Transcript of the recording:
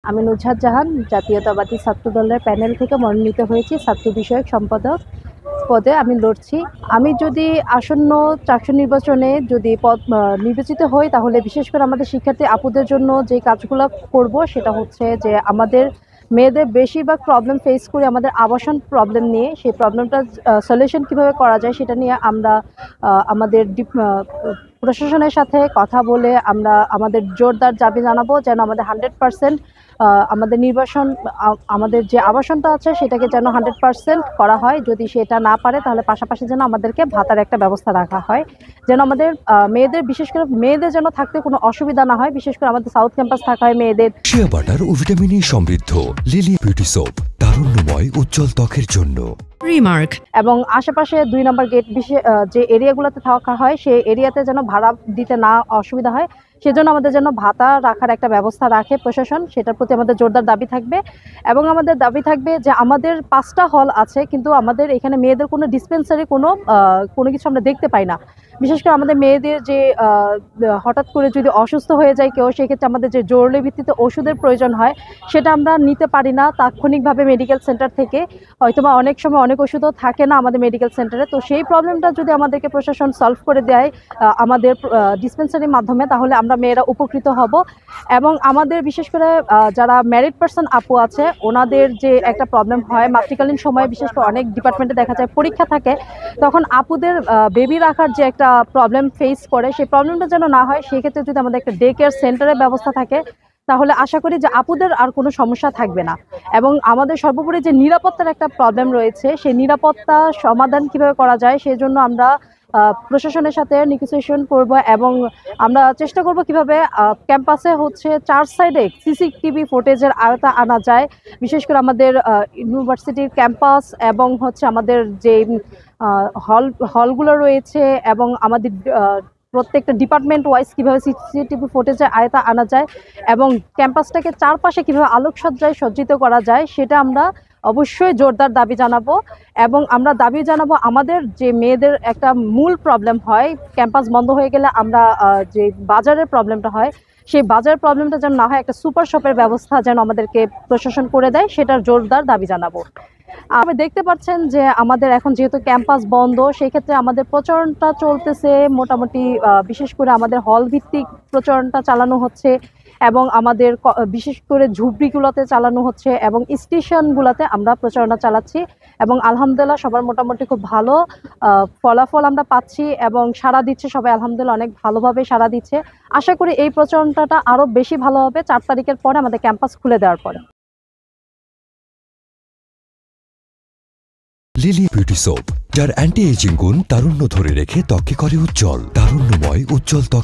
আমি নুজহাত জাহান জাতীয়তাবাদী ছাত্রদলের প্যানেল থেকে মনোনীত হয়েছি ছাত্র বিষয়ক সম্পাদক পদে আমি লড়ছি। আমি যদি আসন্ন চাকসু নির্বাচনে যদি পদ নির্বাচিত হই তাহলে বিশেষ করে আমাদের শিক্ষার্থী আপুদের জন্য যে কাজগুলো করব সেটা হচ্ছে যে আমাদের মেয়েদের বেশিরভাগ প্রবলেম ফেস করি আমাদের আবাসন প্রবলেম নিয়ে। সেই প্রবলেমটা সলিউশন কিভাবে করা যায় সেটা নিয়ে আমরা আমাদের প্রশাসনের সাথে কথা বলে আমরা আমাদের জোরদার দাবি জানাবো যেন আমাদের 100% আমাদের নির্বাচন আমাদের যে আবাসনটা আছে সেটাকে যেন 100% করা হয়। যদি সেটা না পারে তাহলে পাশাপাশি যেন আমাদেরকে ভাতার একটা ব্যবস্থা রাখা হয়, যেন আমাদের মেয়েদের বিশেষ করে মেয়েদের যেন থাকতে কোনো অসুবিধা না হয়। বিশেষ করে আমাদের সাউথ ক্যাম্পাস থাকা হয় মেয়েদের। শিয়া বাটার ও ভিটামিন ই সমৃদ্ধ লিলি বিউটি সোপ, তারুণ্যময় উজ্জ্বল ত্বকের জন্য। রিমার্ক এবং আশেপাশে 2 নম্বর গেট যে এরিয়াগুলোতে থাকা হয় সেই এরিয়াতে যেন ভাড়া দিতে না অসুবিধা হয়, সেজন্য আমাদের যেন ভাতা রাখার একটা ব্যবস্থা রাখে প্রশাসন, সেটার প্রতি আমাদের জোরদার দাবি থাকবে। এবং আমাদের দাবি থাকবে যে আমাদের 5টা হল আছে কিন্তু আমাদের এখানে মেয়েদের কোনো ডিসপেন্সারি কোনো কিছু আমরা দেখতে পাই না। বিশেষ করে আমাদের মেয়েদের যে হঠাৎ করে যদি অসুস্থ হয়ে যায় কেউ, সেক্ষেত্রে আমাদের যে জরুরি ভিত্তিতে ওষুধের প্রয়োজন হয় সেটা আমরা নিতে পারি না তাৎক্ষণিকভাবে মেডিকেল সেন্টার থেকে। হয়তোবা অনেক সময় অনেক ওষুধও থাকে না আমাদের মেডিকেল সেন্টারে। তো সেই প্রবলেমটা যদি আমাদেরকে প্রশাসন সলভ করে দেয় আমাদের ডিসপেন্সারির মাধ্যমে, তাহলে আমরা মেয়েরা উপকৃত হব। এবং আমাদের বিশেষ করে যারা ম্যারিড পারসন আপু আছে ওনাদের যে একটা প্রবলেম হয় মাতৃকালীন সময়ে, বিশেষ করে অনেক ডিপার্টমেন্টে দেখা যায় পরীক্ষা থাকে, তখন আপুদের বেবি রাখার যে একটা প্রবলেম ফেস করে সেই প্রবলেমটা যেন না হয়। সেক্ষেত্রে যদি আমাদের একটা ডে কেয়ার সেন্টারের ব্যবস্থা থাকে তাহলে আশা করি যে আপুদের আর কোনো সমস্যা থাকবে না। এবং আমাদের সর্বোপরি যে নিরাপত্তার একটা প্রবলেম রয়েছে সেই নিরাপত্তা সমাধান কিভাবে করা যায় সেই জন্য আমরা প্রশাসনের সাথে নেগোসিয়েশন করব এবং আমরা চেষ্টা করব কিভাবে ক্যাম্পাসে হচ্ছে 4 সাইডে সিসিটিভি ফুটেজের আওতা আনা যায়। বিশেষ করে আমাদের ইউনিভার্সিটির ক্যাম্পাস এবং হচ্ছে আমাদের যে হলগুলো রয়েছে এবং আমাদের প্রত্যেকটা ডিপার্টমেন্ট ওয়াইজ কীভাবে সিসিটিভি ফুটেজের আয়তা আনা যায় এবং ক্যাম্পাসটাকে চারপাশে কীভাবে আলোকসজ্জায় সজ্জিত করা যায় সেটা আমরা অবশ্যই জোরদার দাবি জানাবো। এবং আমরা দাবি জানাবো আমাদের যে মেয়েদের একটা মূল প্রবলেম হয় ক্যাম্পাস বন্ধ হয়ে গেলে আমরা যে বাজারের প্রবলেমটা হয় সেই বাজারের প্রবলেমটা যেন না হয়, একটা সুপার শপের ব্যবস্থা যেন আমাদেরকে প্রশাসন করে দেয় সেটার জোরদার দাবি জানাবো। আপনি দেখতে পাচ্ছেন যে আমাদের এখন যেহেতু ক্যাম্পাস বন্ধ সেই ক্ষেত্রে আমাদের প্রচারণটা চলতেছে মোটামুটি, বিশেষ করে আমাদের হল ভিত্তিক প্রচারণটা চালানো হচ্ছে এবং আমাদের বিশেষ করে ঝুপড়িগুলোতে চালানো হচ্ছে এবং স্টেশনগুলোতে আমরা প্রচারণা চালাচ্ছি এবং আলহামদুলিল্লাহ সবার মোটামুটি খুব ভালো ফলাফল আমরা পাচ্ছি এবং সাড়া দিচ্ছে সবাই, আলহামদুলিল্লাহ অনেক ভালোভাবে সাড়া দিচ্ছে। আশা করি এই প্রচারণাটা আরও বেশি ভালো হবে 4 তারিখের পরে আমাদের ক্যাম্পাস খুলে দেওয়ার পরে। লিলি বিউটি সোপ, যার অ্যান্টি এজিং গুণ তারুণ্য ধরে রেখে ত্বককে করে উজ্জ্বল, তারুণ্যময় উজ্জ্বল ত্বকের